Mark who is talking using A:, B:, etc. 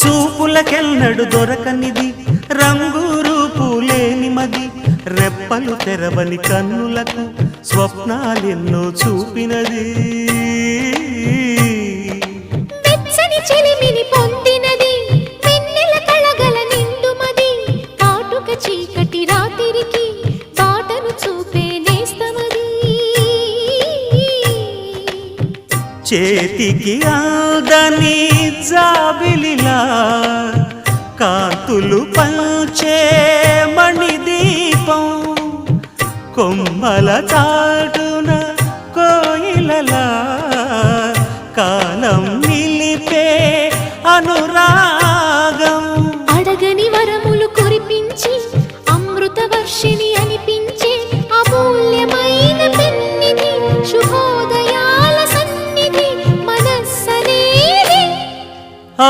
A: చూపులకెన్నడు దొరకనిది రంగు రూపు లేని మది రెప్పలు తెరవని కన్నులకు స్వప్నాలెన్నో చూపినది
B: వెచ్చని చెలిమిని పొందినది వెన్నెల కళగల నిండుమది కాటుక చీకటి రాత్రికి బాటను చూపే నేస్తమది
A: చేతికి అందని జాబిలిలా కాంతులు పంచే మణిదీపం కొమ్మల చాటున కోయిలలా కాలం నిలిపే అనురాగం